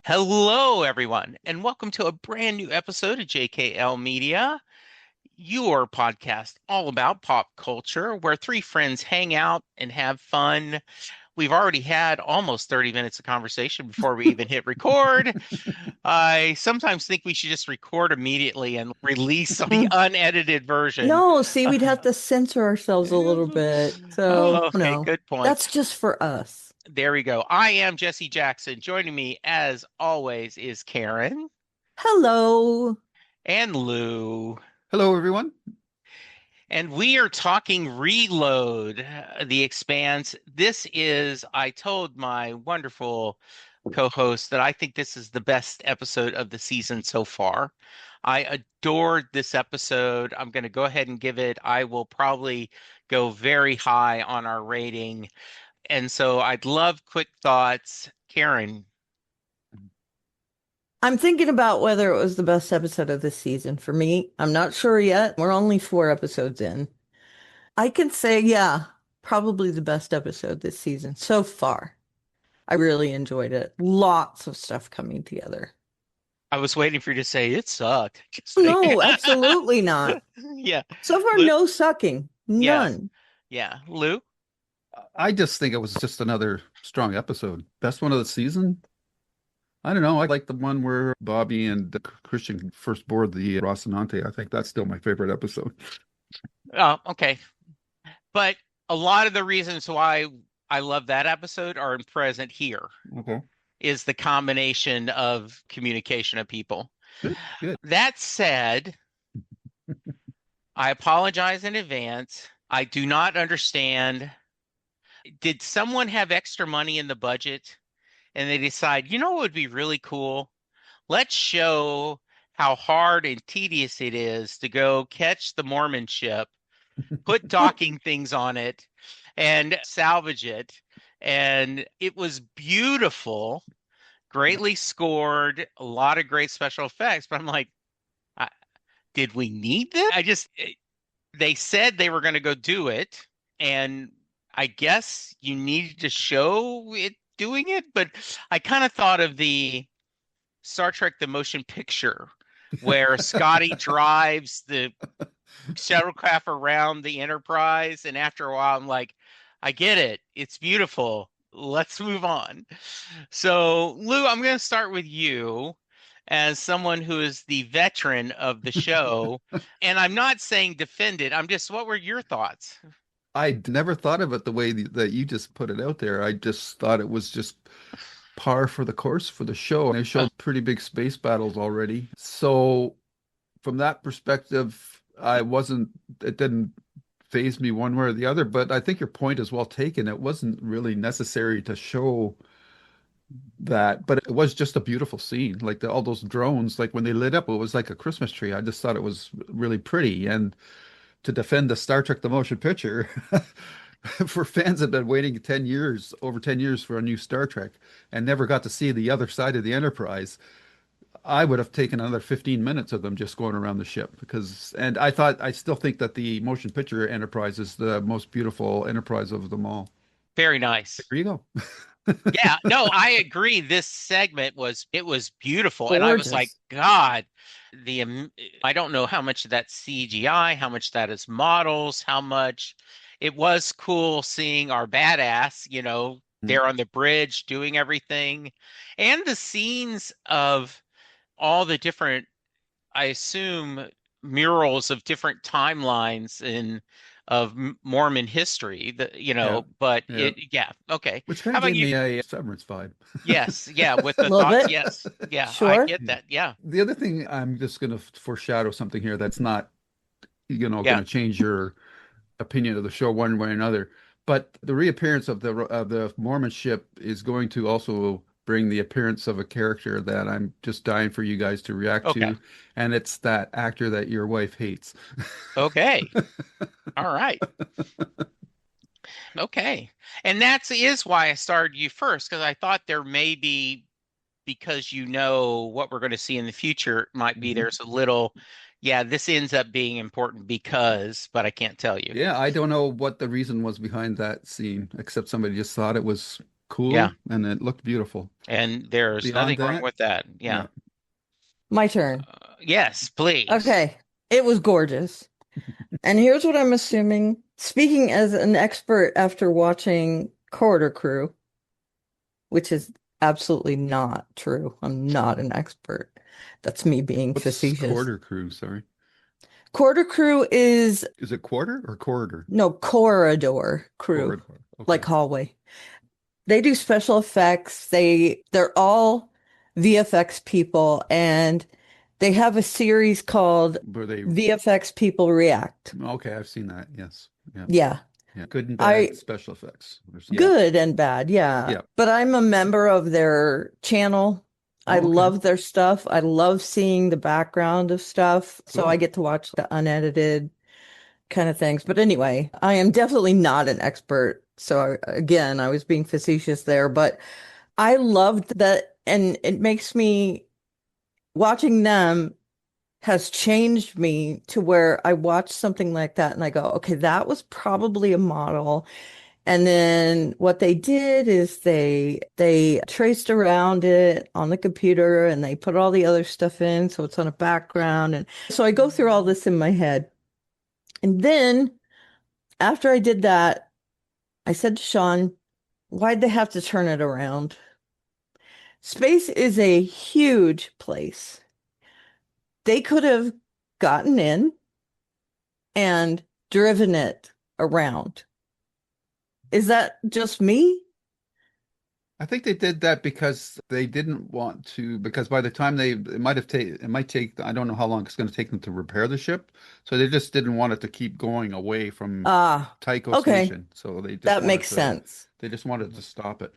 Hello, everyone, and welcome to a brand new episode of JKL Media, your podcast all about pop culture, where three friends hang out and have fun. We've already had almost 30 minutes of conversation before we even hit record. I sometimes think we should just record immediately and release the Mm. unedited version. No, see, we'd have to censor ourselves a little bit. So, Oh, okay, no, good point. that's just for us. There we go. I am Jesse Jackson. Joining me, as always, is Karen Hello. and Lou. Hello, everyone. And we are talking Reload, the Expanse. This is, I told my wonderful co-host that I think this is the best episode of the season so far. I adored this episode. I'm going to go ahead and give it, I will probably go very high on our rating. And so I'd love quick thoughts. Karen. I'm thinking about whether it was the best episode of this season. For me, I'm not sure yet. We're only 4 episodes in. I can say, yeah, probably the best episode this season so far. I really enjoyed it. Lots of stuff coming together. I was waiting for you to say it sucked. Just kidding. No, absolutely not. Yeah. So far, Lou? no sucking. Yeah. None. Yeah. Lou? I just think it was just another strong episode. Best one of the season? I don't know. I like the one where Bobby and Christian first board the Rocinante. I think that's still my favorite episode. Oh, okay. But a lot of the reasons why I love that episode are present here, Okay. is the combination of communication of people. Good. Good. That said, I apologize in advance. I do not understand. Did someone have extra money in the budget and they decide, you know what would be really cool? Let's show how hard and tedious it is to go catch the Mormon ship, put docking things on it, and salvage it. And it was beautiful, greatly scored, a lot of great special effects. But I'm like, I, did we need this? They said they were going to go do it. And I guess you needed to show it doing it. But I kind of thought of the Star Trek the Motion Picture, where Scotty drives the shuttlecraft around the Enterprise, and after a while, I'm like, I get it. It's beautiful. Let's move on. So, Lou, I'm going to start with you as someone who is the veteran of the show. And I'm not saying defend it. I'm just, what were your thoughts? I never thought of it the way that you just put it out there. I just thought it was just par for the course for the show. They showed pretty big space battles already. So from that perspective, it didn't phase me one way or the other, but I think your point is well taken. It wasn't really necessary to show that, but it was just a beautiful scene. Like all those drones, like when they lit up, it was like a Christmas tree. I just thought it was really pretty. And to defend the Star Trek the Motion Picture, for fans that have been waiting 10 years, over 10 years for a new Star Trek and never got to see the other side of the Enterprise, I would have taken another 15 minutes of them just going around the ship and I still think that the motion picture Enterprise is the most beautiful Enterprise of them all. Very nice. There you go. Yeah, no, I agree. This segment was beautiful. And I was like, Gorgeous. God, I don't know how much of that's CGI, how much that is models, how much it was cool seeing our badass, there on the bridge doing everything. And the scenes of all the different, I assume, murals of different timelines of Mormon history, Yeah, but yeah. yeah, okay. Which kind How of about gave you? me a Severance vibe. Yes, yeah, with the Love thoughts. it. Yes, yeah, I Sure. get that. Yeah, The other thing, I'm just going to foreshadow something here that's not, going yeah, to change your opinion of the show one way or another. But the reappearance of the Mormon ship is going to also bring the appearance of a character that I'm just dying for you guys to react okay, to, and it's that actor that your wife hates. okay, all right, okay. And that's is why I started you first, because I thought there may be, because what we're going to see in the future, might be Mhm. there's a little, yeah, this ends up being important because, but I can't tell you. Yeah, I don't know what the reason was behind that scene, except somebody just thought it was Yeah. cool, and it looked beautiful. And there's nothing Beyond wrong that, with that. Yeah. yeah. My turn. Yes, please. Okay. It was gorgeous. And here's what I'm assuming. Speaking as an expert after watching Corridor Crew, which is absolutely not true. I'm not an expert. That's me being What's facetious. quarter crew? Sorry. Corridor Crew is, Is it quarter or corridor? no, Corridor Crew, Corridor. like Okay. hallway. They do special effects. They're all VFX people, and they have a series called Were they VFX People React. okay? I've seen that. Yes. Yeah. Yeah. Yeah. Good and bad I special effects. Yeah. Good and bad, yeah. Yeah. But I'm a member of their channel. I Oh, okay. love their stuff. I love seeing the background of stuff. So I Cool. get to watch the unedited kind of things. But anyway, I am definitely not an expert. So again, I was being facetious there, but I loved that. And it makes me, watching them has changed me to where I watch something like that and I go, okay, that was probably a model. And then what they did is they traced around it on the computer and they put all the other stuff in so it's on a background. And so I go through all this in my head. And then after I did that, I said to Sean, why'd they have to turn it around? Space is a huge place. They could have gotten in and driven it around. Is that just me? I think they did that because they didn't want to, because by the time it might take, I don't know how long it's going to take them to repair the ship. So they just didn't want it to keep going away from Ah, Tycho okay. Station. So That makes sense. they just wanted to stop it.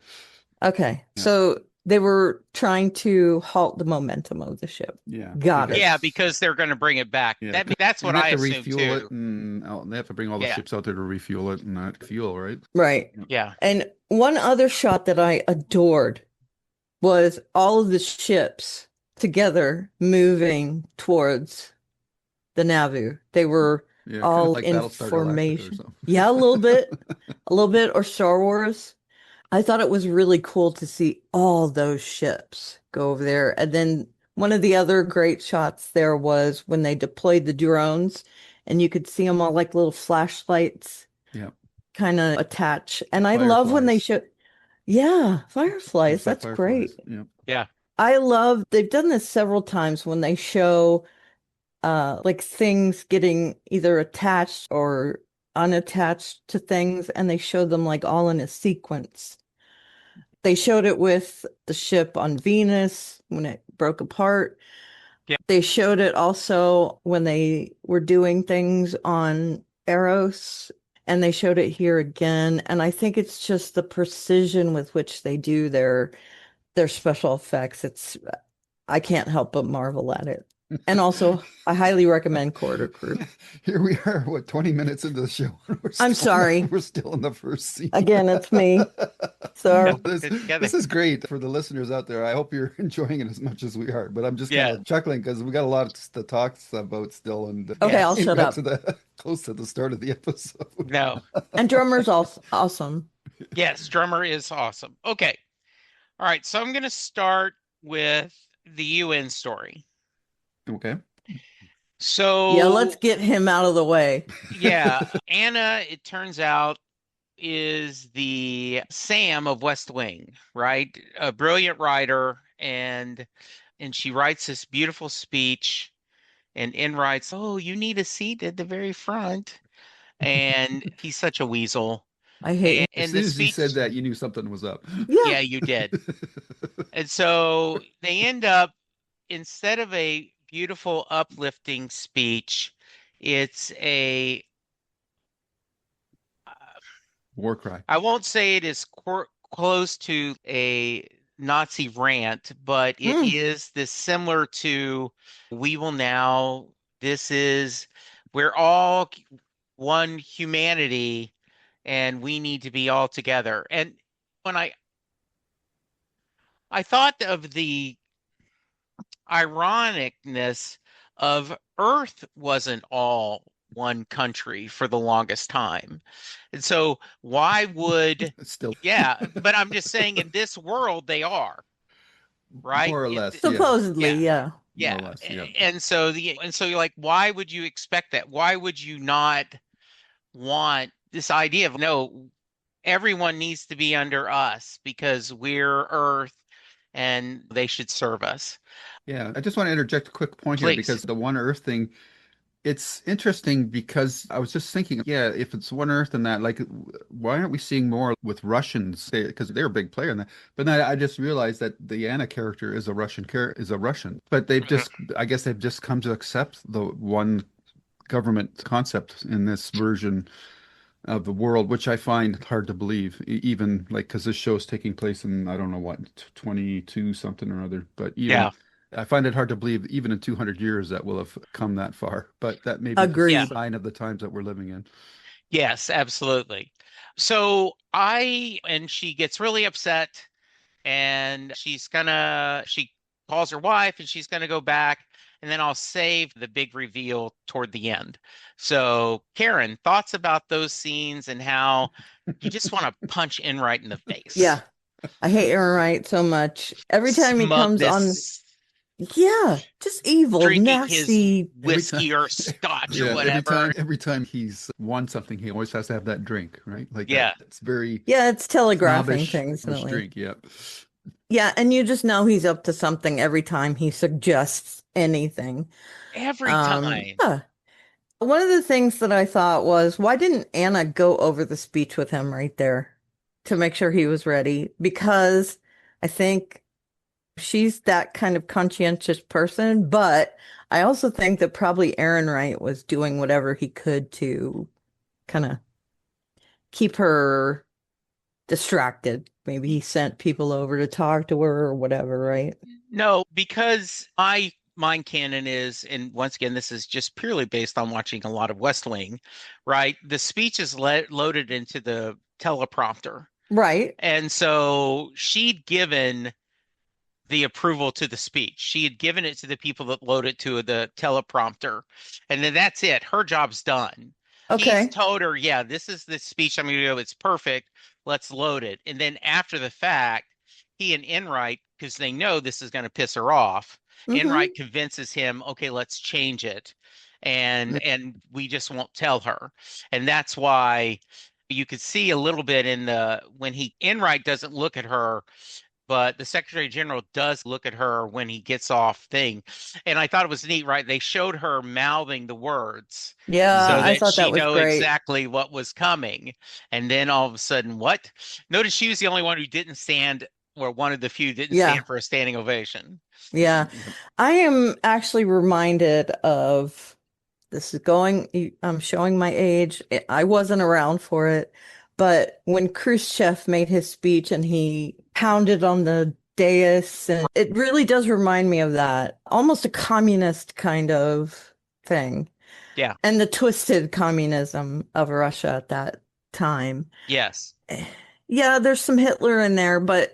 Okay. Yeah. So they were trying to halt the momentum of the ship. Yeah. Got it. Yeah, because they're going to bring it back. Yeah. That's And what they have I to assume refuel it too. and they have to bring all the Yeah. ships out there to refuel it and not fuel, right? Right. Yeah. And one other shot that I adored was all of the ships together moving towards the Nauvoo. They were Yeah, kind of all like in Battlestar Galactica or formation. something. Yeah, a little bit, or Star Wars. I thought it was really cool to see all those ships go over there. And then one of the other great shots there was when they deployed the drones and you could see them all like little flashlights Yeah. kind of attach. The And I love when they fireflies. show, yeah, fireflies. Looks like That's great. fireflies. Yeah. Yeah. I love, they've done this several times when they show like things getting either attached or unattached to things and they show them like all in a sequence. They showed it with the ship on Venus when it broke apart. Yeah. They showed it also when they were doing things on Eros, and they showed it here again. And I think it's just the precision with which they do their special effects. I can't help but marvel at it. And also, I highly recommend Corridor Crew. Here we are, what, 20 minutes into the show. I'm sorry. We're still in the first scene. Again, it's me. Sorry. Let's This, get it together. this is great for the listeners out there. I hope you're enjoying it as much as we are. But I'm just kind Yeah. of chuckling because we got a lot to talk about still, and Okay, Yes. I'll we shut got up. to the close to the start of the episode. No. And drummer's also awesome. Yes, drummer is awesome. Okay. All right. So I'm going to start with the UN story. Okay. So Yeah, let's get him out of the way. yeah, Anna, it turns out, is the Sam of West Wing, right? A brilliant writer, and she writes this beautiful speech and in writes, "Oh, you need a seat at the very front." And he's such a weasel. I hate him. As And soon the as he speech, said that, you knew something was up. Yeah. yeah, you did. And so they end up, instead of a beautiful, uplifting speech, it's a War cry. I won't say it is close to a Nazi rant, but it Mm. is this similar to "We will now." This is, we're all one humanity, and we need to be all together. And when I thought of the ironicness of Earth wasn't all one country for the longest time. And so why would, Still, yeah, but I'm just saying in this world they are, right? more or less, yeah, Supposedly, Yeah. yeah. more Yeah. or less, yeah. And so you're like, why would you expect that? Why would you not want this idea of no, everyone needs to be under us because we're Earth and they should serve us? Yeah, I just want to interject a quick point here Please. because the One Earth thing, it's interesting because I was just thinking, yeah, if it's One Earth and that, like, why aren't we seeing more with Russians? Because they're a big player in that. But then I just realized that the Anna character is a Russian, but they've Mhm. just, I guess they've just come to accept the one government concept in this version of the world, which I find hard to believe, even like because this show's taking place in, I don't know what, 22 something or other, but even Yeah. I find it hard to believe even in 200 years that we'll have come that far, but that may be just a Yeah. Agreed. sign of the times that we're living in. Yes, absolutely. And she gets really upset and she calls her wife and she's gonna go back, and then I'll save the big reveal toward the end. So, Karen, thoughts about those scenes and how you just want to punch Enright in the face? Yeah. I hate Aaron Wright so much. Every time he comes on, Smugness, yeah, just evil, drinking his nasty. Every time, whiskey or scotch or yeah, whatever. every time he's won something, he always has to have that drink, right? Like that. Yeah, It's very Yeah, it's telegraphing snobbish, things, snobbish definitely. drink. Yep. Yeah, and you just know he's up to something every time he suggests anything. every time. Yeah. One of the things that I thought was, why didn't Anna go over the speech with him right there to make sure he was ready? Because I think she's that kind of conscientious person, but I also think that probably Aaron Wright was doing whatever he could to kind of keep her distracted. Maybe he sent people over to talk to her or whatever, right? No, because my mind canon is, and once again, this is just purely based on watching a lot of West Wing, right? The speech is loaded into the teleprompter. Right. And so she'd given the approval to the speech. She had given it to the people that load it to the teleprompter. And then that's it. Her job's done. He's Okay. told her, yeah, this is the speech I'm going to do. It's perfect. Let's load it. And then after the fact, he and Enright, because they know this is going to piss her off, Mm-hmm. Enright convinces him, okay, let's change it. And we just won't tell her. And that's why you could see a little bit in the when he Enright doesn't look at her, but the Secretary General does look at her when he gets off thing. And I thought it was neat, right? They showed her mouthing the words Yeah, so Hmm. I that thought she that was know great. exactly what was coming. And then all of a sudden, what? Notice she was the only one who didn't stand, or one of the few didn't Yeah. stand for a standing ovation. Yeah. Yep. I am actually reminded of this is going, I'm showing my age. I wasn't around for it, but when Khrushchev made his speech and he pounded on the dais, and it really does remind me of that, almost a communist kind of thing, Yeah. and the twisted communism of Russia at that time. Yes. Yeah, there's some Hitler in there, but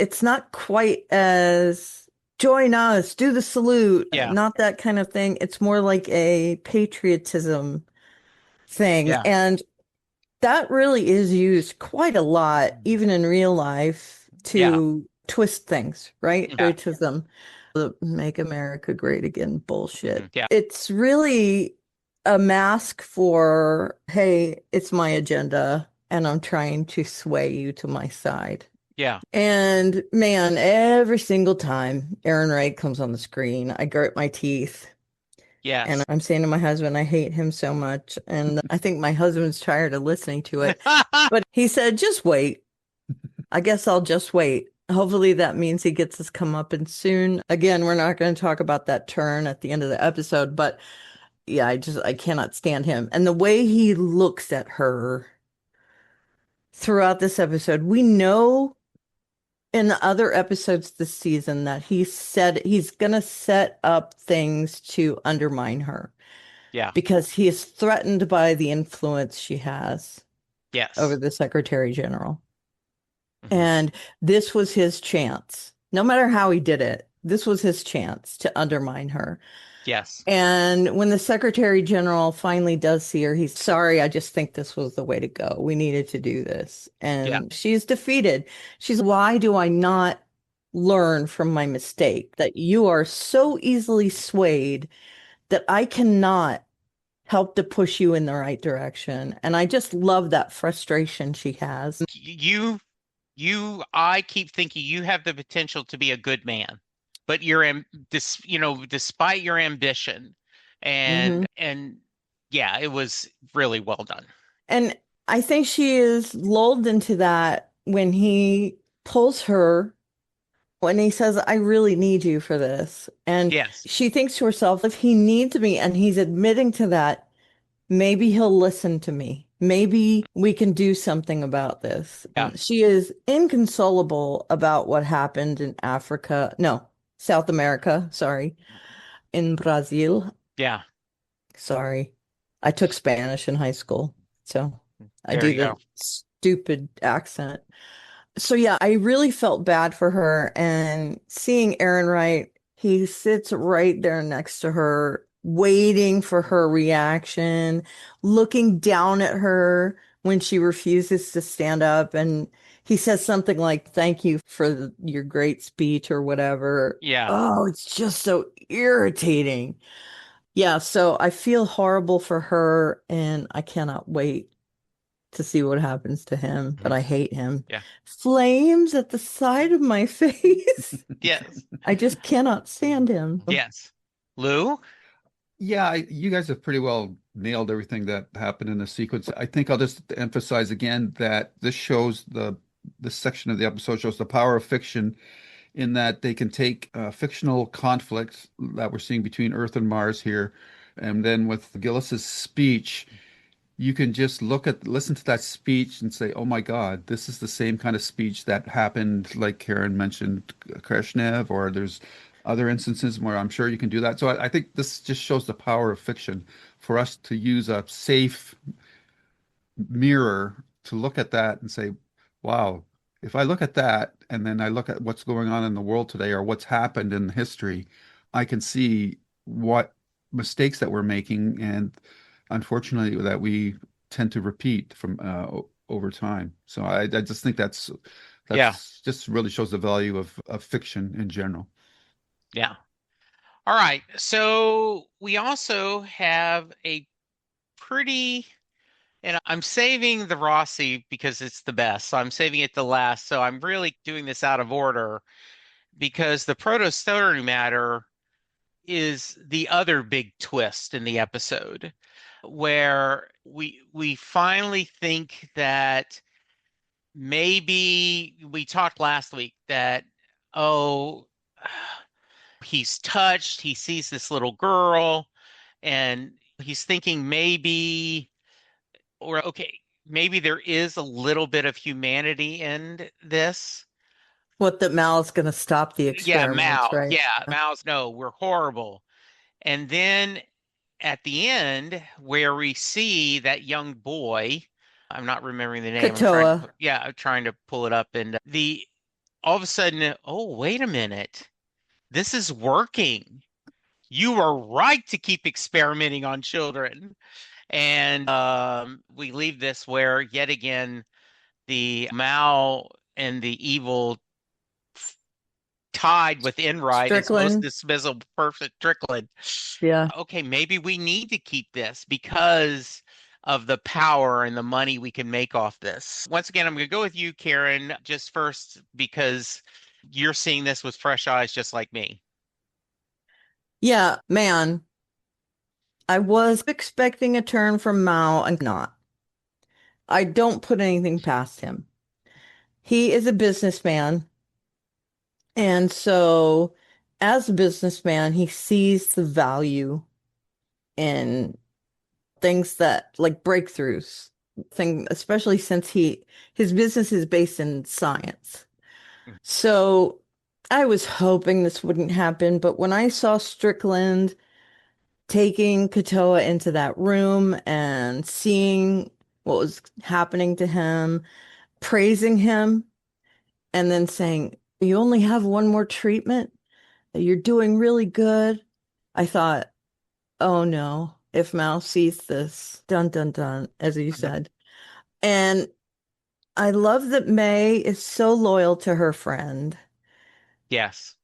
it's not quite as join us, do the salute, Yeah. not that kind of thing. It's more like a patriotism thing. Yeah. And that really is used quite a lot, even in real life, Yeah. to twist things, right? Yeah. Patriotism, the make America great again bullshit. Yeah. It's really a mask for, hey, it's my agenda, and I'm trying to sway you to my side. Yeah. And man, every single time Aaron Wright comes on the screen, I grit my teeth and Yes. I'm saying to my husband, I hate him so much. And I think my husband's tired of listening to it. But he said, just wait. I guess I'll just wait. Hopefully that means he gets his comeuppance soon. Again, we're not going to talk about that turn at the end of the episode, but yeah, I cannot stand him. And the way he looks at her throughout this episode, we know in the other episodes this season that he said he's going to set up things to undermine her Yeah. because he is threatened by the influence she has over Yes. the Secretary General. Mhm. And this was his chance. No matter how he did it, this was his chance to undermine her. Yes. And when the Secretary General finally does see her, he's sorry, I just think this was the way to go. We needed to do this. Yeah. And she's defeated. She's, why do I not learn from my mistake? That you are so easily swayed that I cannot help to push you in the right direction. And I just love that frustration she has. I keep thinking you have the potential to be a good man, but despite your ambition, Hmm. and yeah, it was really well done. And I think she is lulled into that when he pulls her, when he says, I really need you for this. And Yes. she thinks to herself, if he needs me and he's admitting to that, maybe he'll listen to me. Maybe we can do something about this. Yeah. And she is inconsolable about what happened in Africa. No, South America, sorry, in Brazil. Yeah. Sorry. I took Spanish in high school, so I There do you go. the stupid accent. So yeah, I really felt bad for her and seeing Aaron Wright, he sits right there next to her, waiting for her reaction, looking down at her when she refuses to stand up. And he says something like, thank you for your great speech or whatever. Yeah. Oh, it's just so irritating. Yeah, so I feel horrible for her and I cannot wait to see what happens to him, but Mhm. I hate him. Yeah. Flames at the side of my face. Yes. I just cannot stand him. Yes. Lou? Yeah, you guys have pretty well nailed everything that happened in the sequence. I think I'll just emphasize again that this shows this section of the episode shows the power of fiction in that they can take fictional conflicts that we're seeing between Earth and Mars here, and then with Gillis's speech, you can just listen to that speech and say, "Oh my God, this is the same kind of speech that happened," like Karen mentioned, Kreshnev, or there's other instances where I'm sure you can do that. So I think this just shows the power of fiction for us to use a safe mirror to look at that and say, wow, if I look at that and then I look at what's going on in the world today or what's happened in history, I can see what mistakes that we're making and unfortunately that we tend to repeat from over time. So I just think Yeah. that's just really shows the value of fiction in general. Yeah. All right. So we also have a pretty, and I'm saving the Rossi because it's the best. So I'm saving it the last. So I'm really doing this out of order because the protostellar matter is the other big twist in the episode where we finally think that maybe we talked last week that, oh, he's touched, he sees this little girl, and he's thinking maybe, or okay, maybe there is a little bit of humanity in this. What, that Mal is going to stop the Yeah, experiments, Mao. right? Yeah, Mao's no, we're horrible. And then at the end, where we see that young boy, I'm not remembering the name. Katoa. I'm trying to pull it up, and the all of a sudden, oh, wait a minute, this is working. You are right to keep experimenting on children. And we leave this where yet again the Mao and the evil tied with Enright is most Strickland. dismissal perfect Strickland. Yeah. Okay, maybe we need to keep this because of the power and the money we can make off this. Once again, I'm going to go with you, Karen, just first because you're seeing this with fresh eyes just like me. Yeah, man, I was expecting a turn from Mao and not. I don't put anything past him. He is a businessman. And so, as a businessman, he sees the value in things that like breakthroughs, especially since his business is based in science. So I was hoping this wouldn't happen, but when I saw Strickland taking Katoa into that room and seeing what was happening to him, praising him, and then saying, you only have one more treatment, you're doing really good. I thought, oh no, if Mal sees this, dun dun dun, as you said. And I love that May is so loyal to her friend Yes.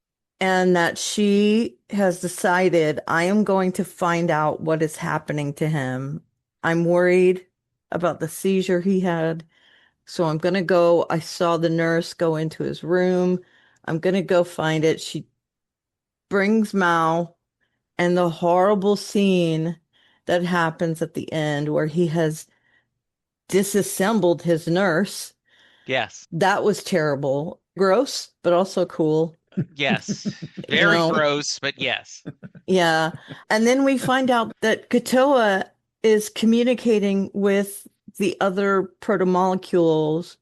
and that she has decided I am going to find out what is happening to him. I'm worried about the seizure he had, so I'm gonna go. I saw the nurse go into his room. I'm gonna go find it. She brings Mao and the horrible scene that happens at the end where he has disassembled his nurse. Yes. That was terrible. Gross, but also cool. Yes. You Very know, gross, but yes. yeah. And then we find out that Katoa is communicating with the other protomolecules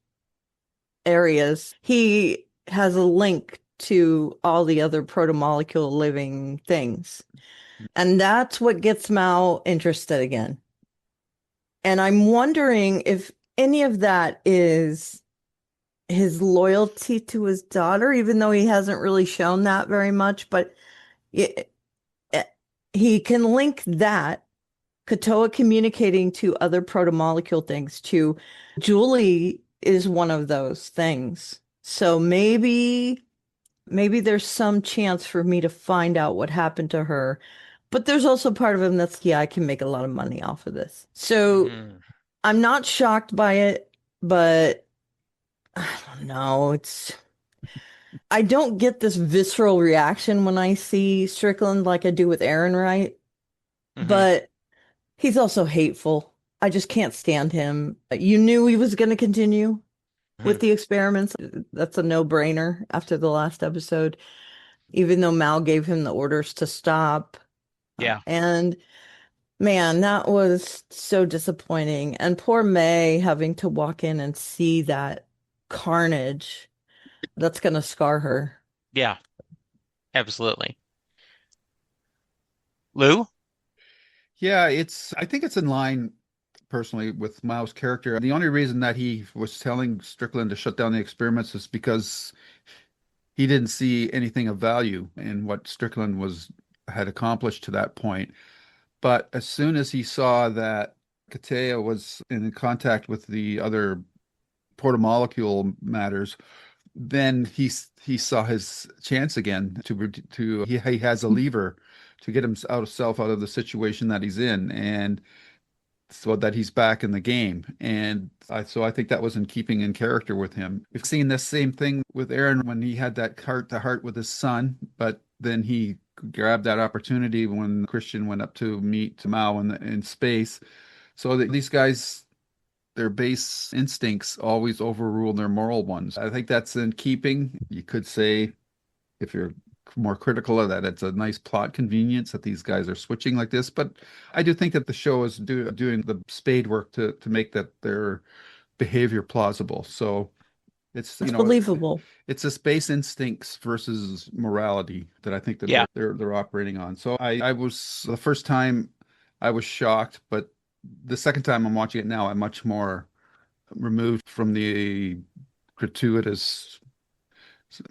areas. He has a link to all the other protomolecule living things. And that's what gets Mao interested again. And I'm wondering if any of that is his loyalty to his daughter, even though he hasn't really shown that very much, but it, he can link that Katoa communicating to other protomolecule things to Julie is one of those things. So maybe there's some chance for me to find out what happened to her. But there's also part of him that's, yeah, I can make a lot of money off of this. So Hmm. I'm not shocked by it, but I don't know. I don't get this visceral reaction when I see Strickland like I do with Aaron Wright, Hmm. but he's also hateful. I just can't stand him. You knew he was going to continue with Hmm. the experiments. That's a no-brainer after the last episode, even though Mal gave him the orders to stop. Yeah. And man, that was so disappointing. And poor May having to walk in and see that carnage, that's going to scar her. Yeah. Absolutely. Lou? Yeah, I think it's in line personally with Miles' character. The only reason that he was telling Strickland to shut down the experiments is because he didn't see anything of value in what Strickland was had accomplished to that point. But as soon as he saw that Katea was in contact with the other protomolecule matters, then he saw his chance again to he has a lever to get himself out of the situation that he's in, and so that he's back in the game. And I think that was in keeping in character with him. We've seen this same thing with Aaron when he had that heart to heart with his son, but then he grabbed that opportunity when Christian went up to meet Mao in space. So these guys, their base instincts always overrule their moral ones. I think that's in keeping. You could say, if you're more critical of that, it's a nice plot convenience that these guys are switching like this. But I do think that the show is doing the spade work to make that their behavior plausible. So it's It's believable. it's a space instincts versus morality that I think that Yeah. they're operating on. So I was the first time I was shocked, but the second time I'm watching it now, I'm much more removed from the gratuitous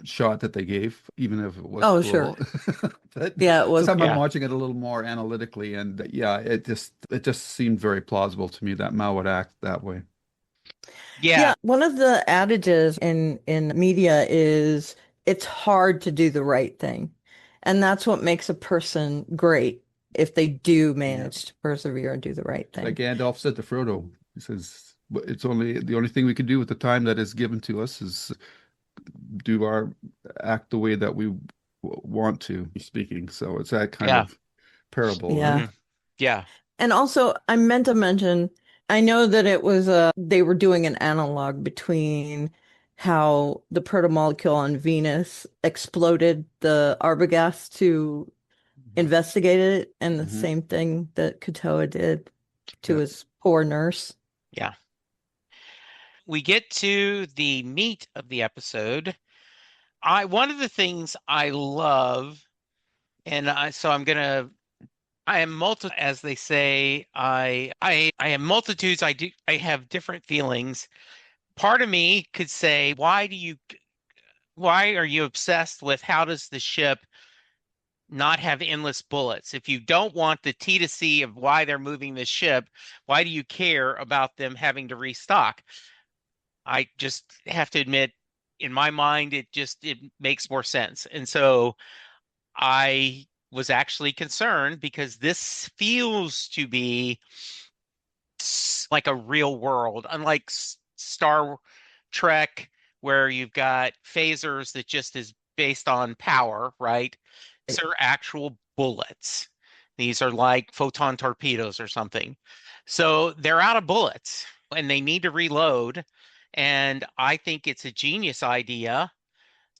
shot that they gave, even if it was Oh, sure. cruel. But Yeah, it this was time I'm Yeah. cool. watching it a little more analytically, and yeah, it just seemed very plausible to me that Mao would act that way. Yeah. Yeah, one of the adages in media is it's hard to do the right thing. And that's what makes a person great if they do Yeah, manage to persevere and do the right like thing. Gandalf said to Frodo, he says, "It's only the only thing we can do with the time that is given to us is do our act the way that we want to." Speaking, so it's that kind Yeah. of parable, right? Yeah. Hmm. Yeah. And also, I meant to mention, I know that it was they were doing an analog between how the protomolecule on Venus exploded the Arbogast to investigate it, and the Hmm. same thing that Katoa did to Yeah. his poor nurse. Yeah. We get to the meat of the episode. One of the things I love, and I am as they say, I am multitudes. I have different feelings. Part of me could say, why are you obsessed with how does the ship not have endless bullets. If you don't want the T to C of why they're moving this ship, why do you care about them having to restock? I just have to admit, in my mind, it makes more sense. And so I was actually concerned because this feels to be like a real world, unlike Star Trek, where you've got phasers that just is based on power, right? These are actual bullets. These are like photon torpedoes or something. So they're out of bullets and they need to reload. And I think it's a genius idea.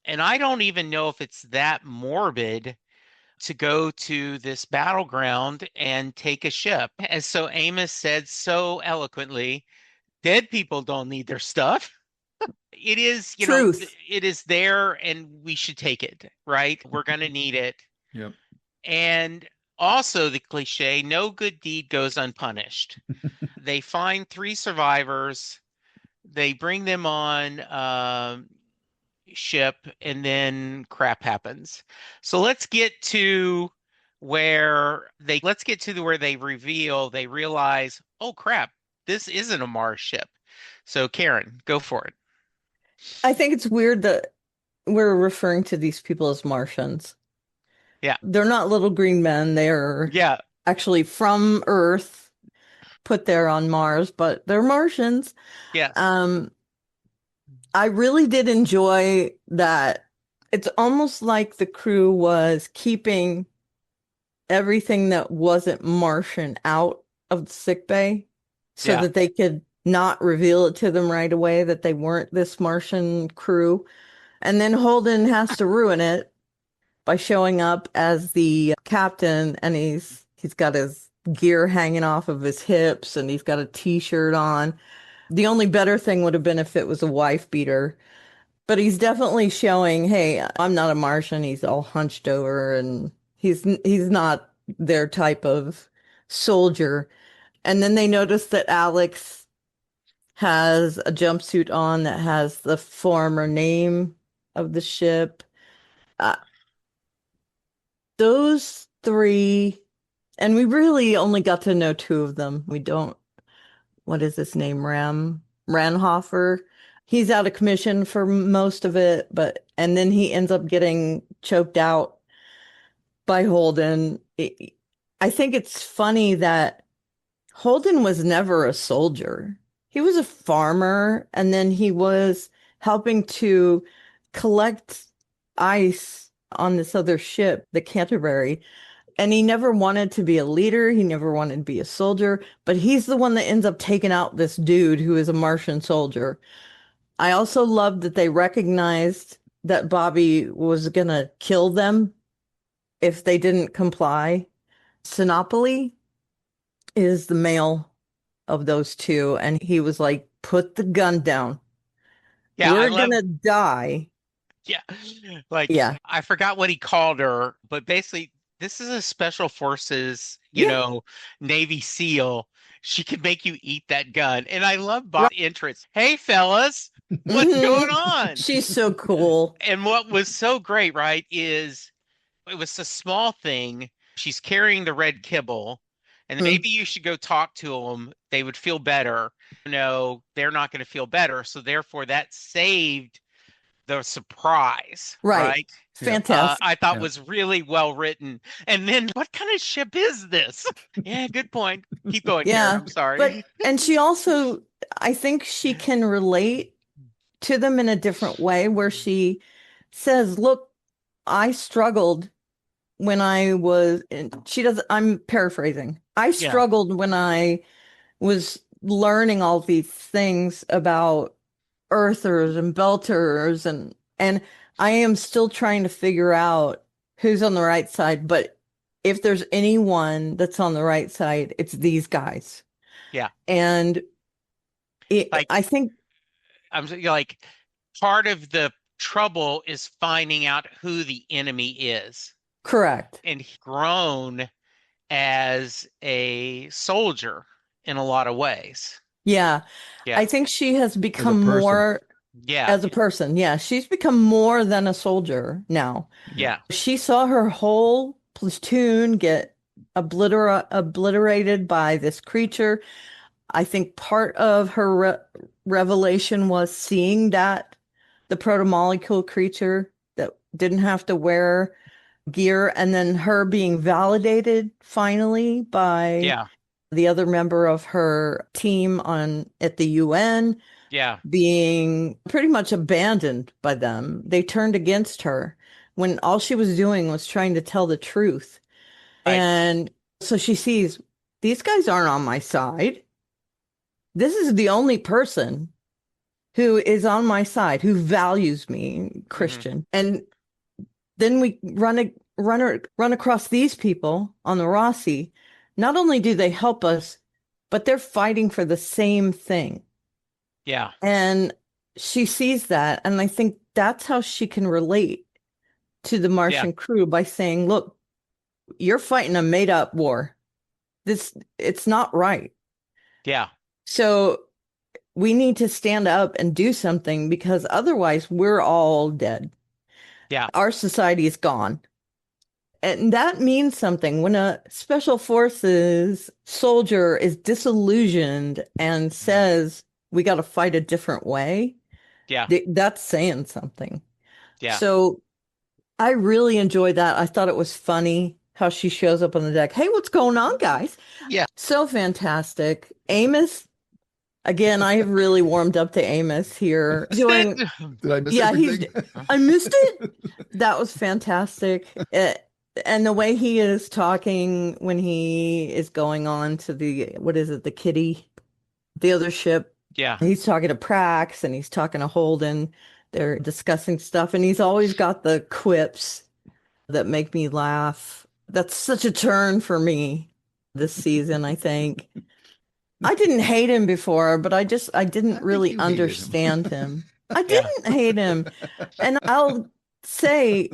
And I don't even know if it's that morbid to go to this battleground and take a ship. As so Amos said so eloquently, dead people don't need their stuff. It is, Truth. it is there and we should take it, right? We're going to need it. Yep. And also the cliche, no good deed goes unpunished. They find 3 survivors, they bring them on ship, and then crap happens. So let's get to where they realize, oh crap, this isn't a Mars ship. So Karen, go for it. I think it's weird that we're referring to these people as Martians. Yeah. They're not little green men. They're Yeah. actually from Earth, put there on Mars, but they're Martians. Yes. I really did enjoy that. It's almost like the crew was keeping everything that wasn't Martian out of the sick bay so Yeah. that they could not reveal it to them right away that they weren't this Martian crew. And then Holden has to ruin it by showing up as the captain, and he's got his gear hanging off of his hips and he's got a t-shirt on. The only better thing would have been if it was a wife beater. But he's definitely showing, hey, I'm not a Martian. He's all hunched over and he's not their type of soldier. And then they notice that Alex has a jumpsuit on that has the former name of the ship. Uh, those 3, and we really only got to know 2 of them. We don't, what is his name? Ranhofer. He's out of commission for most of it, and then he ends up getting choked out by Holden. I think it's funny that Holden was never a soldier. He was a farmer, and then he was helping to collect ice on this other ship, the Canterbury. And he never wanted to be a leader. He never wanted to be a soldier, but he's the one that ends up taking out this dude who is a Martian soldier. I also loved that they recognized that Bobby was gonna kill them if they didn't comply. Sinopoli is the male of those 2, and he was like, put the gun down. Yeah, I We're love gonna die. yeah. Like Yeah. I forgot what he called her, but basically this is a special forces, Yeah. Navy SEAL. She could make you eat that gun. And I love Right. Bob's entrance. Hey fellas, what's going on? She's so cool. And what was so great, right, is it was a small thing. She's carrying the red kibble, and Mm. maybe you should go talk to them. They would feel better. No, they're not going to feel better. So therefore, that saved the surprise, Right. right? Yeah. Fantastic. I thought Yeah. was really well written. And then, what kind of ship is this? Yeah, good point. Keep going, Karen. Yeah. I'm sorry. And she also, I think she can relate to them in a different way where she says, look, I struggled when I was, and she does, I'm paraphrasing. I Yeah, struggled when I was learning all these things about earthers and belters and I am still trying to figure out who's on the right side, but if there's anyone that's on the right side, it's these guys. yeah. And Like I think like part of the trouble is finding out who the enemy is. correct. And he's grown as a soldier in a lot of ways. Yeah. Yeah. I think she has As a become person. more Yeah. as a person. Yeah, she's become more than a soldier now. Yeah. Yeah. She saw her whole platoon get obliterated by this creature. I think part of her revelation was seeing that the proto-molecule creature that didn't have to wear gear, and then her being validated finally by Yeah. the other member of her team on at the UN, Yeah. being pretty much abandoned by them. They turned against her when all she was doing was trying to tell the truth. Right. And so she sees these guys aren't on my side. This is the only person who is on my side, who values me, Hmm. Christian. And then we run across these people on the Rossi. Not only do they help us, but they're fighting for the same thing. Yeah. And she sees that, and I think that's how she can relate to the Yeah. Martian crew by saying, "Look, you're fighting a made-up war. It's not right. Yeah. So we need to stand up and do something because otherwise we're all dead. Yeah. Our society is gone." And that means something when a special forces soldier is disillusioned and Mhm. says, "We got to fight a different way." Yeah. That's saying something. Yeah. So I really enjoyed that. I thought it was funny how she shows up on the deck. Hey, what's going on, guys? Yeah. So fantastic. Amos, again, I have really warmed up to Amos here. Doing, Did I miss yeah, everything? I missed it. That was fantastic. And the way he is talking when he is going on to the, what is it, the Kitty, the other ship. Yeah. He's talking to Prax and he's talking to Holden. They're discussing stuff, and he's always got the quips that make me laugh. That's such a turn for me this season, I think. I didn't hate him before, but I I didn't think really you hated him. understand him. I Yeah. didn't hate him. And I'll say,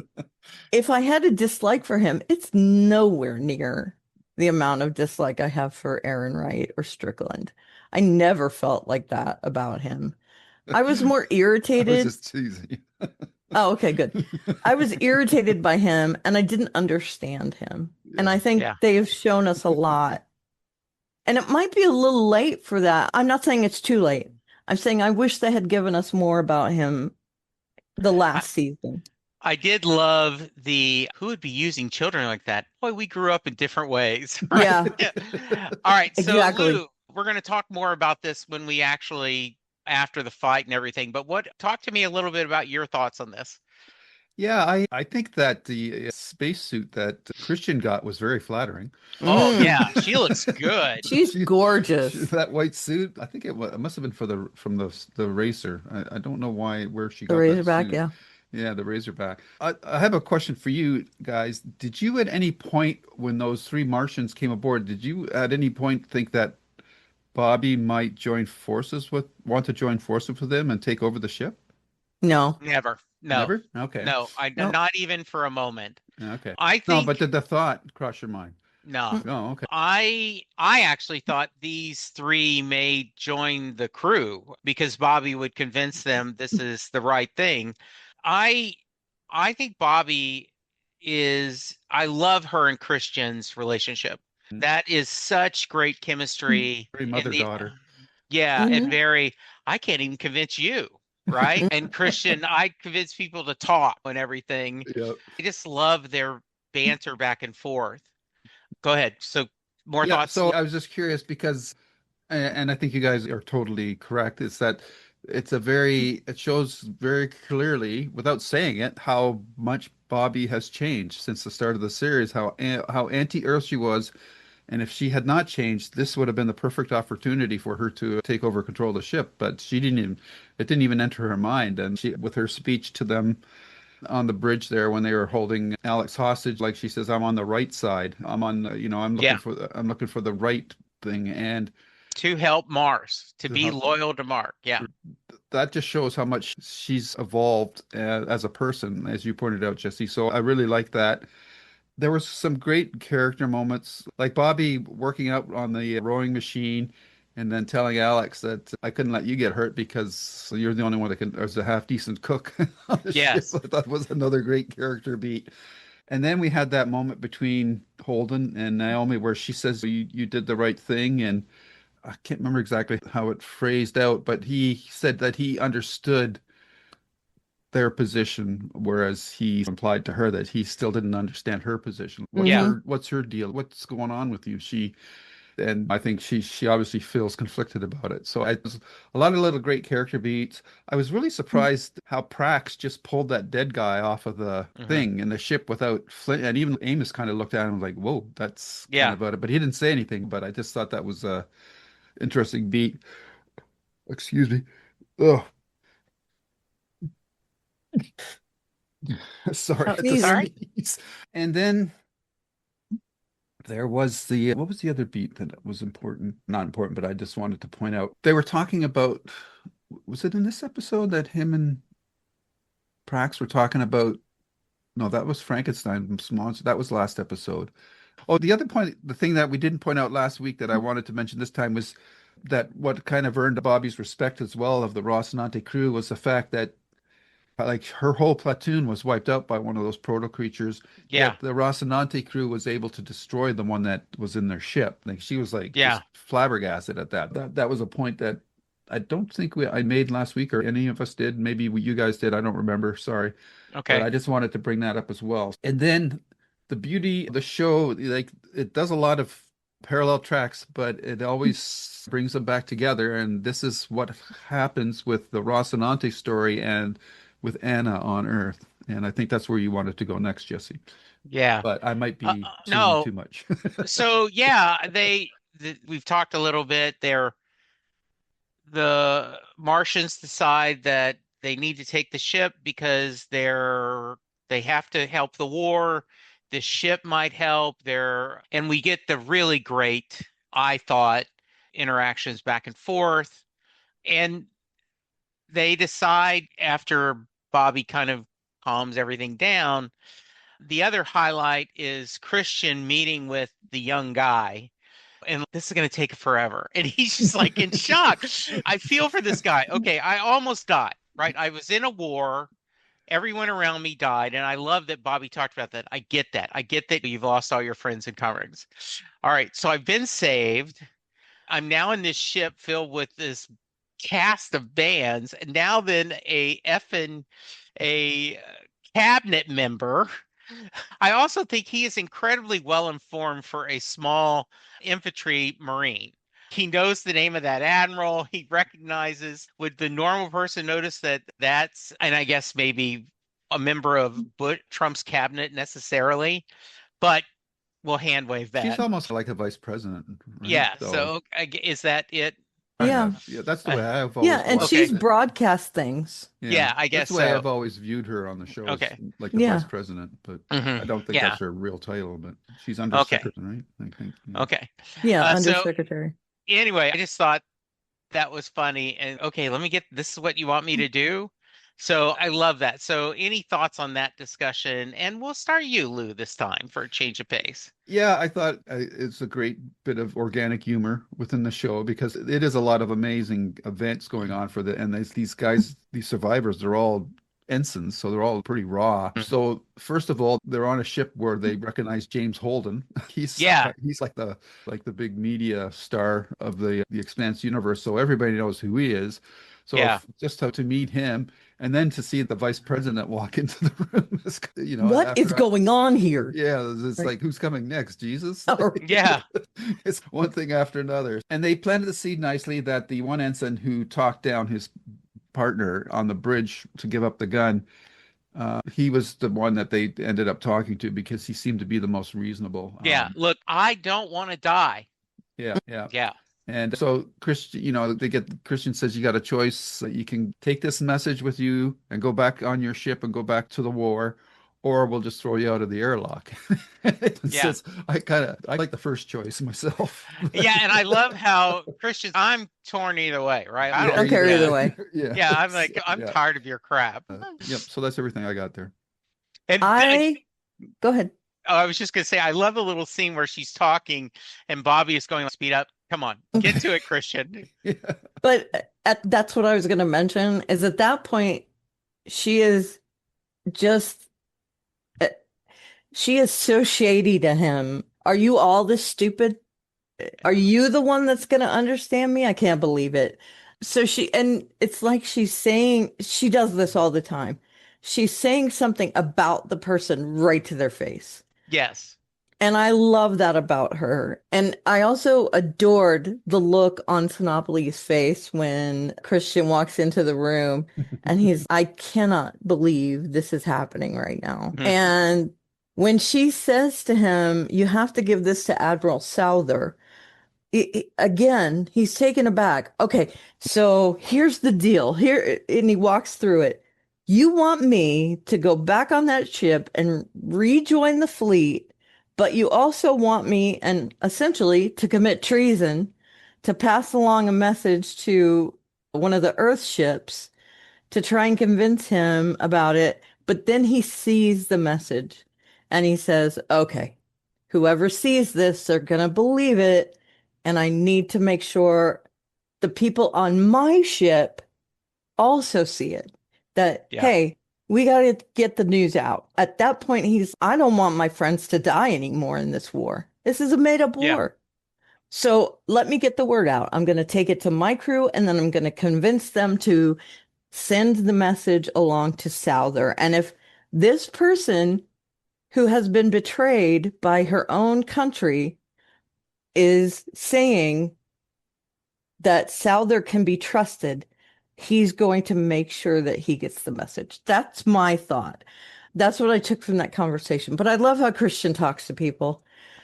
if I had a dislike for him, it's nowhere near the amount of dislike I have for Aaron Wright or Strickland. I never felt like that about him. I was more I was irritated. just teasing you. Oh, okay, good. I was irritated by him and I didn't understand him. And Yeah. I think Yeah. they have shown us a lot. And it might be a little late for that. I'm not saying it's too late. I'm saying I wish they had given us more about him the I, last season. I did love the who would be using children like that. Boy, we grew up in different ways, right? Yeah, Yeah. All right. So exactly. Lou, we're going to talk more about this when we actually after the fight and everything. But what talk to me a little bit about your thoughts on this. Yeah, I think that the spacesuit that Christian got was very flattering. Oh Mm, yeah, she looks good. she's She, gorgeous. that white suit, I think it must have been for from the racer. I don't know where she The got that Razorback, suit. yeah. Yeah, the Razorback. I have a question for you guys. Did you at any point when those three Martians came aboard, did you at any point think that Bobby might want to join forces with them and take over the ship? No, Never. No. Never? Okay. No, I no. not even for a moment. Okay. I No, but think did the thought cross your mind? no. Mm, Oh, okay. I actually thought these three may join the crew because Bobby would convince them this is the right thing. I I think Bobby is I love her and Christian's relationship. That is such great mm, chemistry Very in the mother-daughter. yeah, and mhm, very I can't even convince you, right? mm. And Christian, I convince people to talk and everything. Yeah. I just love their banter back and forth. Go ahead. So more Yeah, thoughts? so I was just curious because and I think you guys are totally correct. It's that it shows very clearly, without saying it, how much Bobby has changed since the start of the series, how anti-Earth she was, and if she had not changed, this would have been the perfect opportunity for her to take over control of the ship. But it didn't even enter her mind. And with her speech to them on the bridge there when they were holding Alex hostage, like she says, "I'm on the right side. Yeah. I'm looking for the right thing." And To help Mars, to to be help loyal to Mark. Yeah. that just shows how much she's evolved as a person, as you pointed out, Jesse. So I really like that. There were some great character moments, like Bobby working out on the rowing machine and then telling Alex that I couldn't let you get hurt because you're the only one that is a half decent cook on the ship. Yes. I thought was another great character beat. And then we had that moment between Holden and Naomi where she says, you did the right thing. And I can't remember exactly how it phrased out, but he said that he understood their position, whereas he implied to her that he still didn't understand her position. Yeah. What's her deal? What's going on with you? And I think she obviously feels conflicted about it. So a lot of little great character beats. I was really surprised how Prax just pulled that dead guy off of the Hmm. thing in the ship without Flint, and even Amos kind of looked at him like, "Whoa, that's kind Yeah. of about it." But he didn't say anything. But I just thought that was a interesting beat. Excuse me. Oh, sorry, I Oh, had to It's all right. sneeze. And then there was the what was the other beat that was important? Not important, but I just wanted to point out. They were talking about, was it in this episode that him and Prax were talking about? No, that was Frankenstein monster. That was last episode. Oh, the other point, the thing that we didn't point out last week that I wanted to mention this time was that what kind of earned Bobby's respect as well of the Rocinante crew was the fact that like her whole platoon was wiped out by one of those proto creatures, Yeah. yet the Rocinante crew was able to destroy the one that was in their ship. Like she was like Yeah. just flabbergasted at that. That was a point that I don't think I made last week or any of us did. Maybe you guys did. I don't remember. Sorry. But Okay. I just wanted to bring that up as well. And then the beauty of the show, like it does a lot of parallel tracks, but it always brings them back together. And this is what happens with the Rocinante story and with Anna on Earth. And I think that's where you wanted to go next, Jesse. Yeah. But I might be assuming No. too much. So yeah, we've talked a little bit. The Martians decide that they need to take the ship because they have to help the war. The ship might help. And we get the really great, I thought, interactions back and forth. And they decide after Bobby kind of calms everything down. The other highlight is Christian meeting with the young guy, and this is going to take forever. And he's just like in shock. I feel for this guy. Okay, I almost died, right? I was in a war. Everyone around me died. And I love that Bobby talked about that. I get that. I get that you've lost all your friends and comrades. All right, so I've been saved. I'm now in this ship filled with this cast of bands, and now then a cabinet member. I also think he is incredibly well informed for a small infantry marine. He knows the name of that admiral. He recognizes, would the normal person notice that that's, and I guess maybe a member of Trump's cabinet necessarily, but we'll hand wave She's that. almost like a vice president, right? Yeah. So So is that it? kind Yeah. of. Yeah, that's the Uh, way I've Yeah, always and watched she's okay. it. broadcast things. Yeah, Yeah, I that's guess the way so. I've always viewed her on the show as Okay. like the vice Yeah. president, but Hmm. I don't think Yeah. that's her real title, but she's under Okay. secretary, right? I think, yeah. Okay. Yeah, So undersecretary. anyway, I just thought that was funny. And okay, let me get this is what you want me to do. So I love that. So any thoughts on that discussion? And we'll start you, Lou, this time for a change of pace. Yeah, I thought it's a great bit of organic humor within the show because it is a lot of amazing events going on for and these guys, these survivors, they're all ensigns, so they're all pretty raw. Mhm. So first of all, they're on a ship where they recognize James Holden. He's Yeah, he's like the big media star of the Expanse universe, so everybody knows who he is. So yeah, just to meet him and then to see the vice president walk into the room, What is after going on here? yeah, it's Right. like who's coming next? Jesus? Oh, yeah, It's one thing after another. And they planted the seed nicely that the one ensign who talked down his partner on the bridge to give up the gun, he was the one that they ended up talking to because he seemed to be the most reasonable. yeah. Look, I don't want to die. Yeah, yeah. Yeah, And so Christian, Christian says you got a choice. You can take this message with you and go back on your ship and go back to the war, or we'll just throw you out of the airlock. It yeah, says I like the first choice myself. yeah. And I love how Christians, I'm torn either way, right? I Yeah, don't, don't care yeah, either way. yeah, yeah. I'm like, I'm yeah. tired of your crap. Yep. So that's everything I got there. And I go ahead. oh, I was just gonna say, I love the little scene where she's talking and Bobby is going, speed up. Come on, get to it, Christian. Yeah. But that's what I was going to mention is at that point, she is just, uh, She is so shady to him. Are you all this stupid? Are you the one that's going to understand me? I can't believe it. And it's like she's saying, she does this all the time. She's saying something about the person right to their face. Yes. And I love that about her. And I also adored the look on Sinopoli's face when Christian walks into the room and I cannot believe this is happening right now. Mhm. And when she says to him, you have to give this to Admiral Souther, again, he's taken aback. Okay, so here's the deal. Here, and he walks through it. You want me to go back on that ship and rejoin the fleet, but you also want me and essentially to commit treason, to pass along a message to one of the Earth ships to try and convince him about it. But then he sees the message and he says, okay, whoever sees this, they're going to believe it. And I need to make sure the people on my ship also see it. That, Yeah. hey, we got to get the news out. At that point, I don't want my friends to die anymore in this war. This is a made up Yeah. war. So let me get the word out. I'm going to take it to my crew and then I'm going to convince them to send the message along to Souther. And if this person who has been betrayed by her own country is saying that Souther can be trusted, he's going to make sure that he gets the message. That's my thought. That's what I took from that conversation. But I love how Christian talks to people.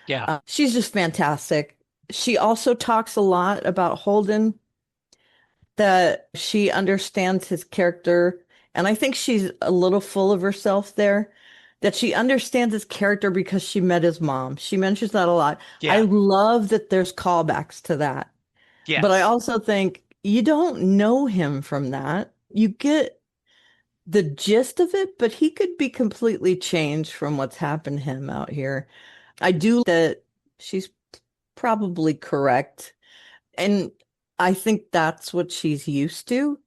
Yeah. She's just fantastic. She also talks a lot about Holden, that she understands his character. And I think she's a little full of herself there, that she understands his character because she met his mom. She mentions that a lot. I Yeah. love that there's callbacks to that. But I Yes. also think you don't know him from that. You get the gist of it, but he could be completely changed from what's happened to him out here. I do that she's probably correct. And I think that's what she's used to,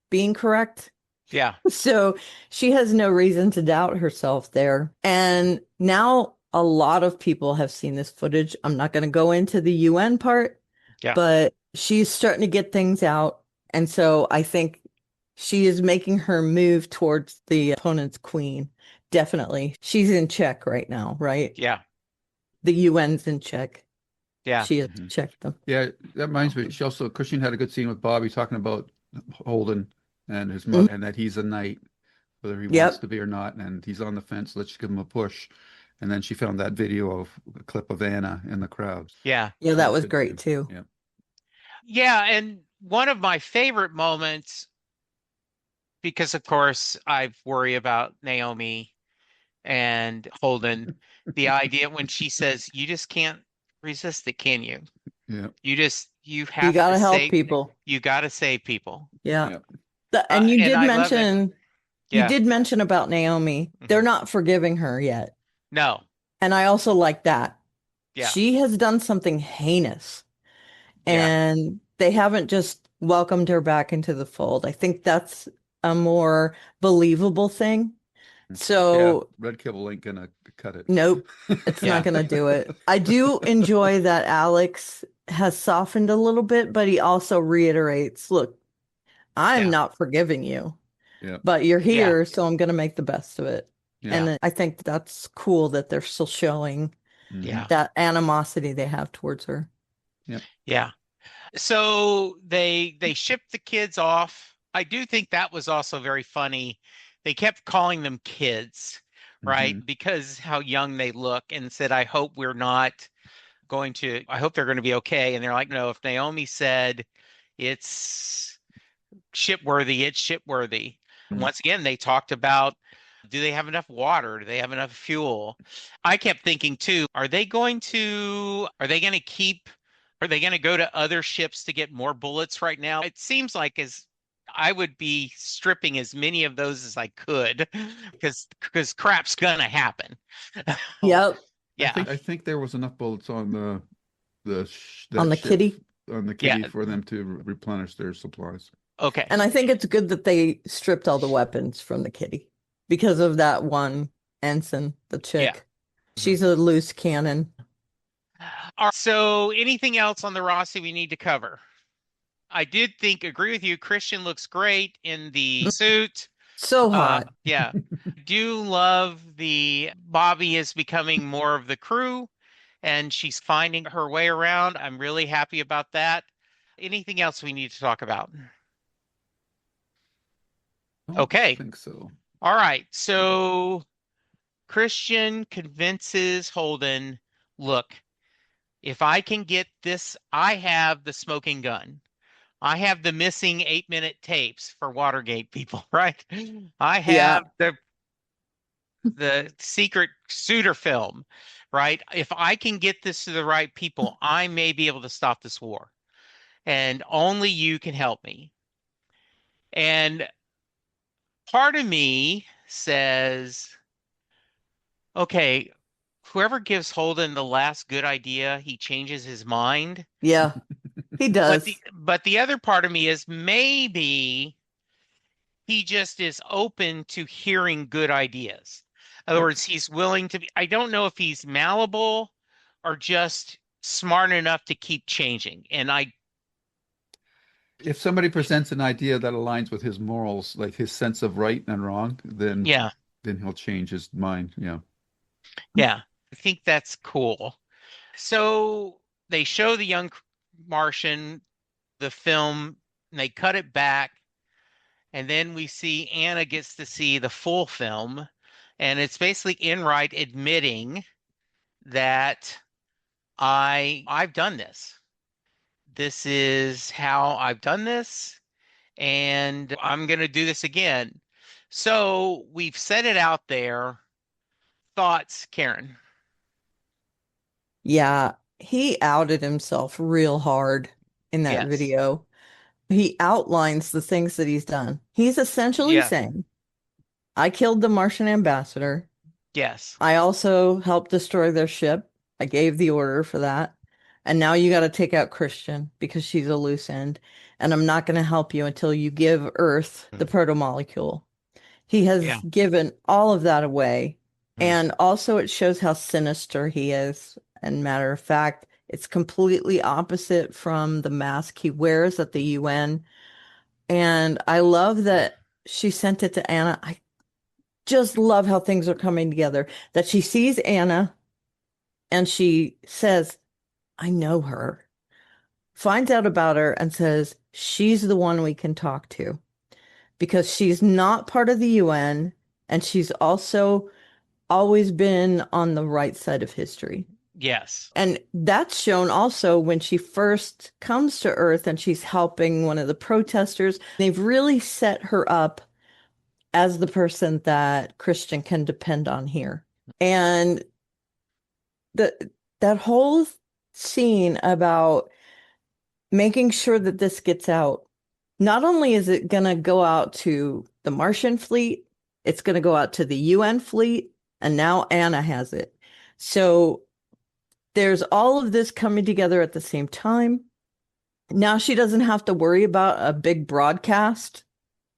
being correct. Yeah. So she has no reason to doubt herself there. And now a lot of people have seen this footage. I'm not going to go into the UN part, Yeah. but she's starting to get things out. And so I think she is making her move towards the opponent's queen. Definitely. She's in check right now, right? Yeah. The UN's in check. Yeah. She has Mhm. checked them. Yeah, that reminds me. Christian had a good scene with Bobby talking about Holden and his Mhm. mother, and that he's a knight, whether he wants Yep. to be or not, and he's on the fence. Let's give him a push. And then she found that video of a clip of Anna in the crowd. Yeah. Yeah, That that was was good great too. too. Yeah. Yeah. And one of my favorite moments, because of course I worry about Naomi and Holden, the idea when she says, you just can't resist it, can you? Yeah. You You have got to to help say, people. you got to save people. Yeah. Yeah. And And I love that. you Yeah. did mention about Naomi. They're Mhm. not forgiving her yet. No. And I also like that. Yeah. She has done something heinous Yeah. and they haven't just welcomed her back into the fold. I think that's a more believable thing. Yeah. So, Red Kibble ain't gonna cut it. nope, it's not Yeah. going to do it. I do enjoy that Alex has softened a little bit, but he also reiterates, look, I'm Yeah. not forgiving you. Yeah. But you're Yeah. here, so I'm going to make the best of it. Yeah. And I think that's cool that they're still showing Mhm. Yeah. that animosity they have towards her. Yep. Yeah. So they shipped the kids off. I do think that was also very funny. They kept calling them kids, right? Mhm. Because how young they look, and said, I hope they're going to be okay. And they're like, no, if Naomi said it's shipworthy, it's shipworthy. And Mhm. once again, they talked about, do they have enough water? Do they have enough fuel? I kept thinking too, are they going to go to other ships to get more bullets right now? It seems like as I would be stripping as many of those as I could because crap's gonna happen. Yep. Yeah. I think there was enough bullets on On that the ship kitty. on the Yeah. kitty for them to replenish their supplies. Okay. And I think it's good that they stripped all the weapons from the kitty because of that one ensign, the Yeah. chick. Mhm. She's a loose cannon. All right, so anything else on the Rossi we need to cover? I did think, agree with you. Christian looks great in the suit. So hot. Yeah. Do love the Bobby is becoming more of the crew and she's finding her way around. I'm really happy about that. Anything else we need to talk about? I don't Okay. think so. All right. So Christian convinces Holden, look, if I can get this, I have the smoking gun. I have the missing 8-minute tapes for Watergate people, right? I Yeah. have the secret suitor film, right? If I can get this to the right people, I may be able to stop this war. And only you can help me. And part of me says, okay, whoever gives Holden the last good idea, he changes his mind. Yeah, he does. But the other part of me is maybe he just is open to hearing good ideas. In other words, he's willing to be, I don't know if he's malleable or just smart enough to keep changing. And I, If somebody presents an idea that aligns with his morals, like his sense of right and wrong, yeah, then he'll change his mind. Yeah. yeah, I think that's cool. So they show the young Martian, the film, and they cut it back. And then we see Anna gets to see the full film. And it's basically Enright admitting that I've done this. This is how I've done this, and I'm going to do this again. So we've set it out there. Thoughts, Karen? Yeah, he outed himself real hard in that Yes. video. He outlines the things that he's done. He's essentially Yeah. saying, I killed the Martian ambassador. Yes. I also helped destroy their ship. I gave the order for that. And now you got to take out Christian because she's a loose end. And I'm not going to help you until you give Earth the Mm. protomolecule. He has Yeah. given all of that away. Mm. And also, it shows how sinister he is. And matter of fact, it's completely opposite from the mask he wears at the UN. And I love that she sent it to Anna. I just love how things are coming together. That she sees Anna and she says, I know her, finds out about her and says, she's the one we can talk to because she's not part of the UN and she's also always been on the right side of history. Yes. And that's shown also when she first comes to Earth and she's helping one of the protesters. They've really set her up as the person that Christian can depend on here. And the that whole scene about making sure that this gets out, not only is it going to go out to the Martian fleet, it's going to go out to the UN fleet, and now Anna has it. So there's all of this coming together at the same time. Now she doesn't have to worry about a big broadcast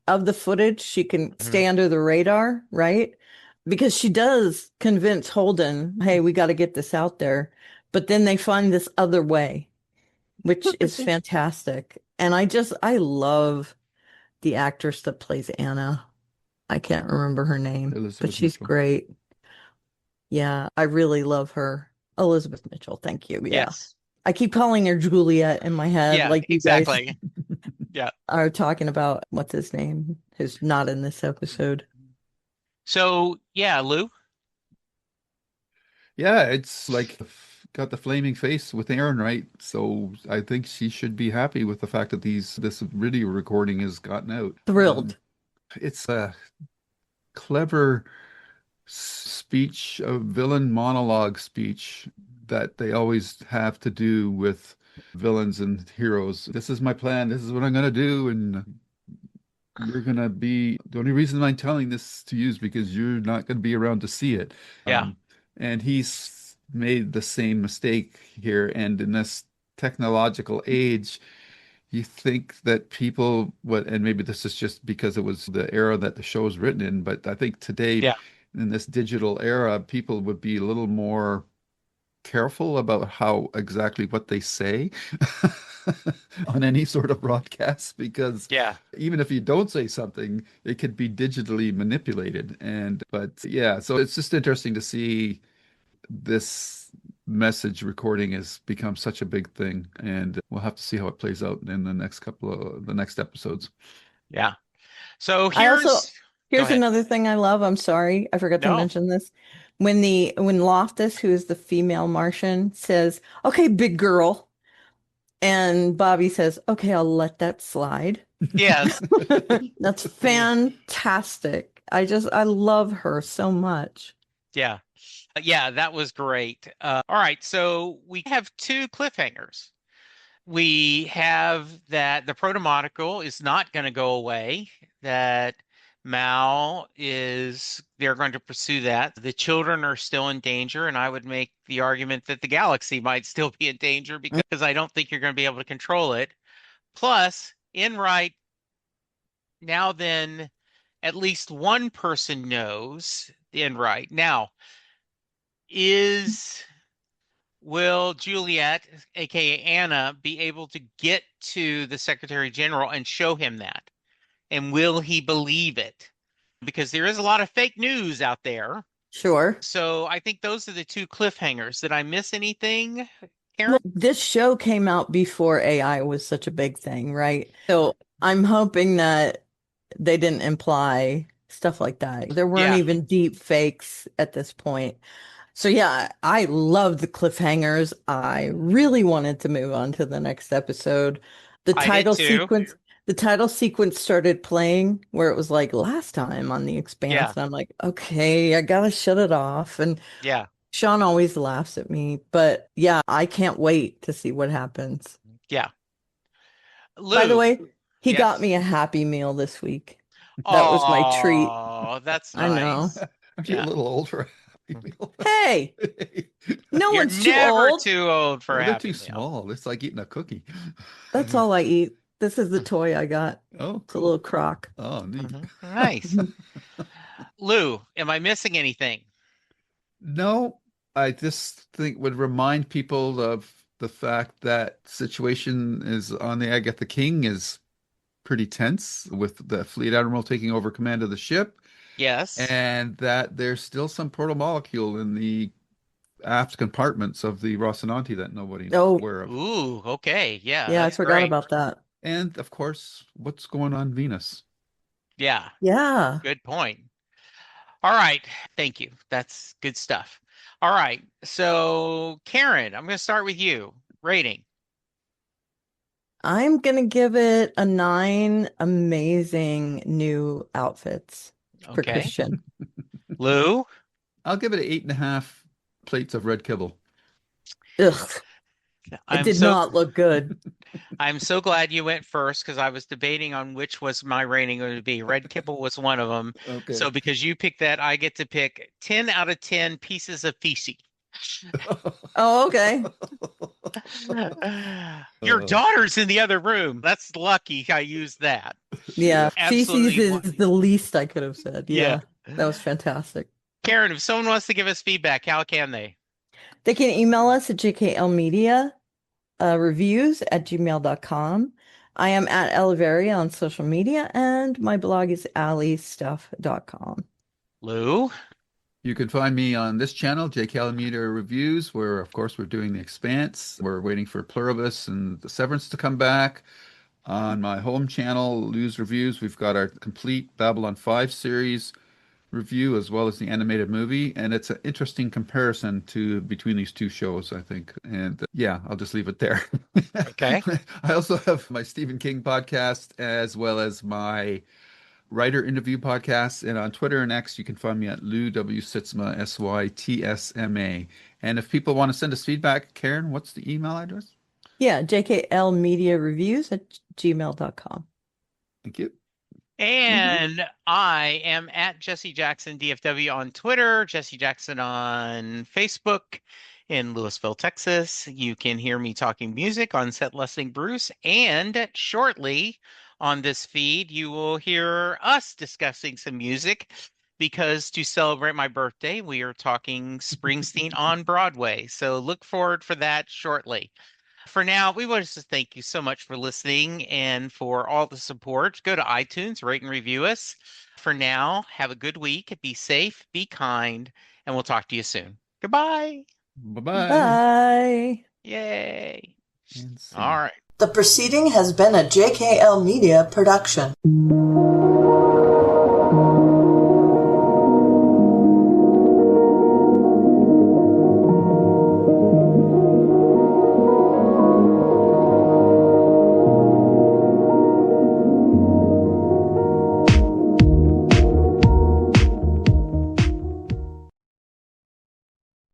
of the footage. She can Mhm. stay under the radar, right? Because she does convince Holden, hey, we got to get this out there. But then they find this other way, which is fantastic. And I love the actress that plays Anna. I can't remember her name, but Elizabeth she's Mitchell. great. Yeah, I really love her. Elizabeth Mitchell, thank you. Yeah. Yes. I keep calling her Juliet in my head, Yeah, like you guys exactly. Yeah. are talking about what's his name, who's not in this episode. So, yeah, Lou. Yeah, it's like got the flaming face with Aaron, right? So I think she should be happy with the fact that this video recording has gotten out. Thrilled. It's a clever speech, a villain monologue speech that they always have to do with villains and heroes. This is my plan. This is what I'm gonna do, and you're gonna be the only reason I'm telling this to you is because you're not gonna be around to see it. Yeah. And he's made the same mistake here. And in this technological age, you think that people, what, and maybe this is just because it was the era that the show was written in, but I think today Yeah. in this digital era, people would be a little more careful about how exactly what they say on any sort of broadcast, because Yeah. even if you don't say something, it could be digitally manipulated. And but yeah, so it's just interesting to see this message recording has become such a big thing, and we'll have to see how it plays out in the next couple of the next episodes. Yeah. So I also, go here's ahead. another thing I love. I'm sorry, I forgot to No. mention this. When Loftus, who is the female Martian, says, "Okay, big girl," and Bobby says, "Okay, I'll let that slide." Yes. That's fantastic. I love her so much. Yeah. Yeah, that was great. All right, so we have two cliffhangers. We have that the protomonocle is not going to go away, that they're going to pursue that. The children are still in danger, and I would make the argument that the galaxy might still be in danger because I don't think you're going to be able to control it. Plus, Enright, now then, at least one person knows Enright. Now, is will Juliet, aka Anna, be able to get to the Secretary General and show him that? And will he believe it? Because there is a lot of fake news out there. Sure. So I think those are the two cliffhangers. Did I miss anything, Karen? Well, this show came out before AI was such a big thing, right? So I'm hoping that they didn't imply stuff like that. There weren't Yeah, even deep fakes at this point. So yeah, I love the cliffhangers. I really wanted to move on to the next episode. The I did title too. sequence, the title sequence started playing where it was like last time on the Expanse, Yeah, and I'm like, okay, I gotta shut it off. And yeah, Sean always laughs at me, but yeah, I can't wait to see what happens. yeah. By the Lou, way, he got yes. me a Happy Meal this week. That was my treat. Oh, that's I know. nice. Aren't you a Yeah. little old for a Happy Meal? Hey, no You're one's too never old. too old for Well, a they're Happy too Meal. small. It's like eating a cookie. That's all I eat. This is the toy I got. Oh, It's a little cool. crock. Oh, neat. Nice. Lou, am I missing anything? No, I just think would remind people of the fact that situation is on the Agatha King is pretty tense with the fleet admiral taking over command of the ship, Yes. and that there's still some proto molecule in the aft compartments of the Rocinante that nobody's Oh, aware of. Ooh, okay. Yeah, yeah, I that's forgot great. about that. And of course, what's going on Venus? Yeah, Yeah, good point. All right. Thank you. That's good stuff. All right. So, Karen, I'm going to start with you. Rating. I'm gonna give it a 9 amazing new outfits for Okay. Christian. Lou, I'll give it 8.5 plates of red kibble. Ugh, it I'm did so not look good. I'm so glad you went first because I was debating on which was my rating going to be. Red Kibble was one of them. Okay. So because you picked that, I get to pick 10 out of 10 pieces of feces. Oh, okay. Your Uh, daughter's in the other room. That's lucky I used that. Yeah, yeah. feces Absolutely. is the least I could have said. Yeah. Yeah, that was fantastic. Karen, if someone wants to give us feedback, how can they? They can email us at jklmedia reviews at gmail.com. I am at Eliveria on social media, and my blog is alliestuff.com. Lou? You can find me on this channel, J. Calameter Reviews, where, of course, we're doing The Expanse. We're waiting for Pluribus and The Severance to come back. On my home channel, Lou's Reviews, we've got our complete Babylon 5 series review as well as the animated movie. And it's an interesting comparison to between these two shows, I think. And yeah, I'll just leave it there. Okay. I also have my Stephen King podcast as well as my writer interview podcast. And on Twitter and X, you can find me at Lou W. Sitzma, Sytsma. And if people want to send us feedback, Karen, what's the email address? Yeah, jklmediareviews at gmail.com. Thank you. And I am at Jesse Jackson DFW on Twitter, Jesse Jackson on Facebook in Louisville, Texas. You can hear me talking music on Set Lusting Bruce, and shortly on this feed, you will hear us discussing some music because to celebrate my birthday, we are talking Springsteen on Broadway. So look forward for that shortly. For now, we want to thank you so much for listening and for all the support. Go to iTunes, rate and review us. For now, have a good week. Be safe, be kind, and we'll talk to you soon. Goodbye. Bye-bye. Bye. Yay. And see. All right. The proceeding has been a JKL Media production.